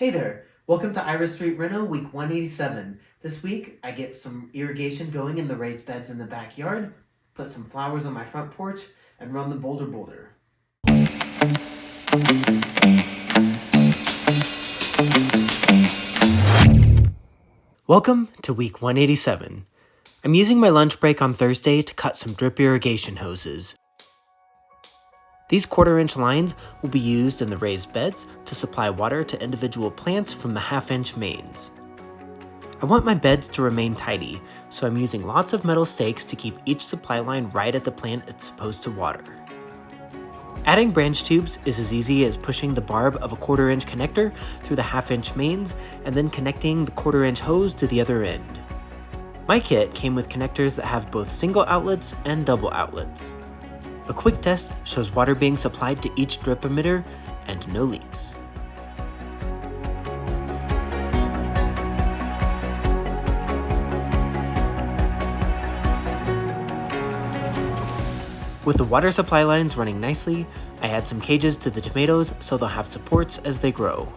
Hey there, welcome to Iris Street Reno week 187. This week I get some irrigation going in the raised beds in the backyard, put some flowers on my front porch, and run the Bolder Boulder. Welcome to week 187. I'm using my lunch break on Thursday to cut some drip irrigation hoses. These 1/4-inch lines will be used in the raised beds to supply water to individual plants from the 1/2-inch mains. I want my beds to remain tidy, so I'm using lots of metal stakes to keep each supply line right at the plant it's supposed to water. Adding branch tubes is as easy as pushing the barb of a 1/4-inch connector through the 1/2-inch mains and then connecting the 1/4-inch hose to the other end. My kit came with connectors that have both single outlets and double outlets. A quick test shows water being supplied to each drip emitter and no leaks. With the water supply lines running nicely, I add some cages to the tomatoes so they'll have supports as they grow.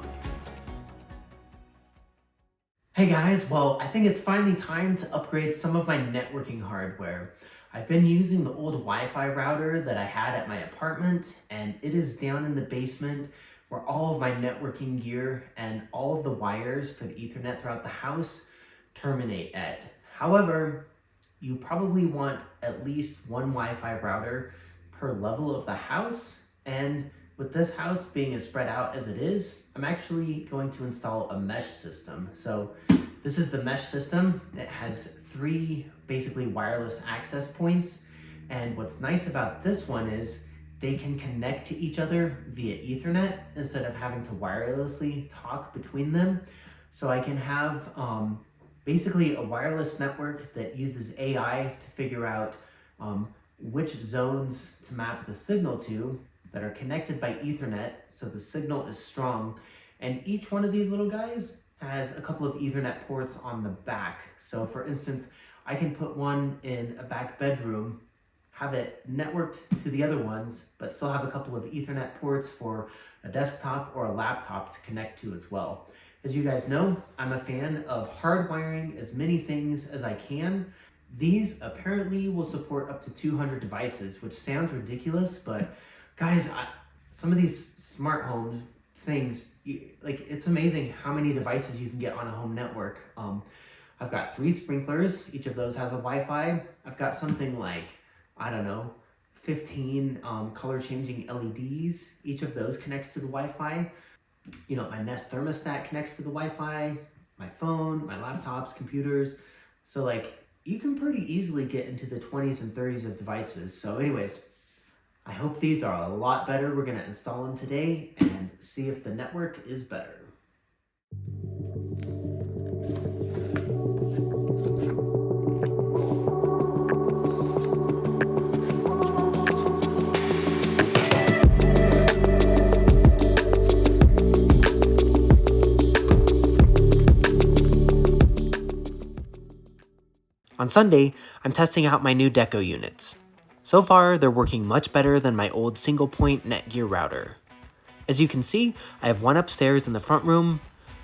Hey guys, well, I think it's finally time to upgrade some of my networking hardware. I've been using the old Wi-Fi router that I had at my apartment, and it is down in the basement where all of my networking gear and all of the wires for the Ethernet throughout the house terminate at. However, you probably want at least one Wi-Fi router per level of the house, and with this house being as spread out as it is, I'm actually going to install a mesh system. So this is the mesh system. It has 3 basically wireless access points, and what's nice about this one is they can connect to each other via Ethernet instead of having to wirelessly talk between them. So I can have basically a wireless network that uses AI to figure out which zones to map the signal to that are connected by Ethernet so the signal is strong. And each one of these little guys has a couple of Ethernet ports on the back. So for instance, I can put one in a back bedroom, have it networked to the other ones, but still have a couple of Ethernet ports for a desktop or a laptop to connect to as well. As you guys know, I'm a fan of hardwiring as many things as I can. These apparently will support up to 200 devices, which sounds ridiculous, but guys, some of these smart home things, it's amazing how many devices you can get on a home network. I've got 3 sprinklers. Each of those has a Wi-Fi. I've got something like, 15 color changing LEDs. Each of those connects to the Wi-Fi. My Nest thermostat connects to the Wi-Fi, my phone, my laptops, computers. So you can pretty easily get into the 20s and 30s of devices. So anyways, I hope these are a lot better. We're gonna install them today and see if the network is better. On Sunday, I'm testing out my new Deco units. So far, they're working much better than my old single-point Netgear router. As you can see, I have one upstairs in the front room,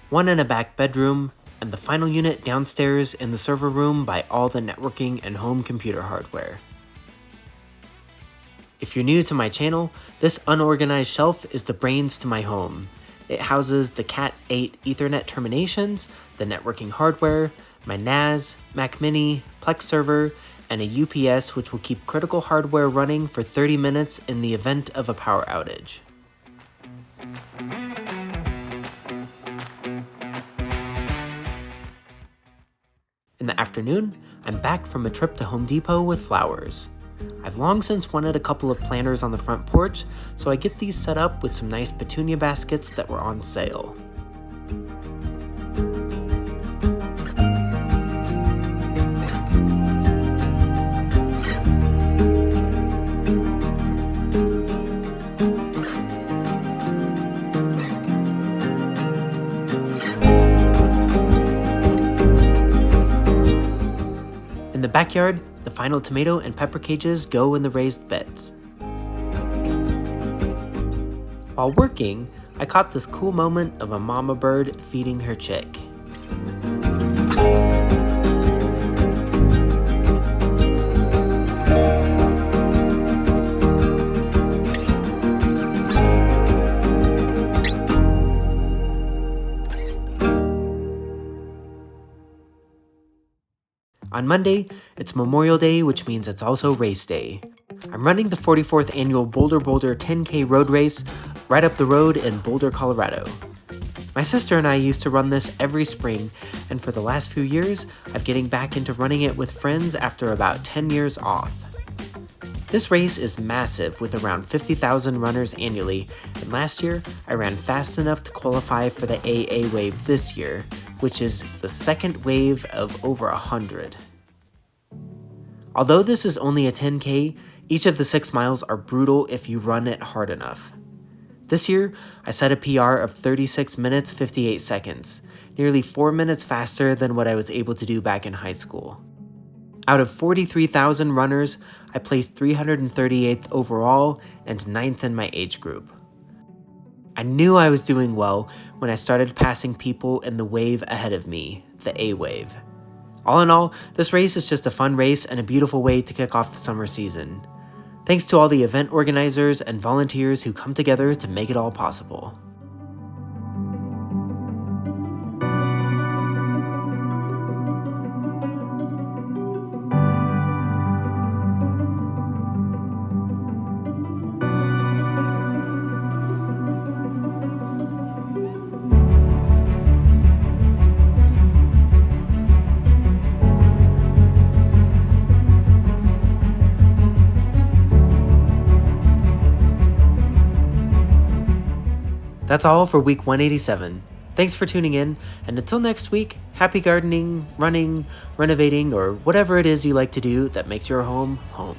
one in a back bedroom, and the final unit downstairs in the server room by all the networking and home computer hardware. If you're new to my channel, this unorganized shelf is the brains to my home. It houses the Cat8 Ethernet terminations, the networking hardware, my NAS, Mac Mini, Plex server, and a UPS which will keep critical hardware running for 30 minutes in the event of a power outage. In the afternoon, I'm back from a trip to Home Depot with flowers. I've long since wanted a couple of planters on the front porch, so I get these set up with some nice petunia baskets that were on sale. In the backyard, the final tomato and pepper cages go in the raised beds. While working, I caught this cool moment of a mama bird feeding her chick. On Monday, it's Memorial Day, which means it's also race day. I'm running the 44th annual Bolder Boulder 10K road race right up the road in Boulder, Colorado. My sister and I used to run this every spring, and for the last few years, I'm getting back into running it with friends after about 10 years off. This race is massive with around 50,000 runners annually, and last year, I ran fast enough to qualify for the AA wave this year, which is the second wave of over 100. Although this is only a 10K, each of the 6 miles are brutal if you run it hard enough. This year, I set a PR of 36 minutes 58 seconds, nearly 4 minutes faster than what I was able to do back in high school. Out of 43,000 runners, I placed 338th overall and 9th in my age group. I knew I was doing well when I started passing people in the wave ahead of me, the A wave. All in all, this race is just a fun race and a beautiful way to kick off the summer season. Thanks to all the event organizers and volunteers who come together to make it all possible. That's all for week 187. Thanks for tuning in, and until next week, happy gardening, running, renovating, or whatever it is you like to do that makes your home home.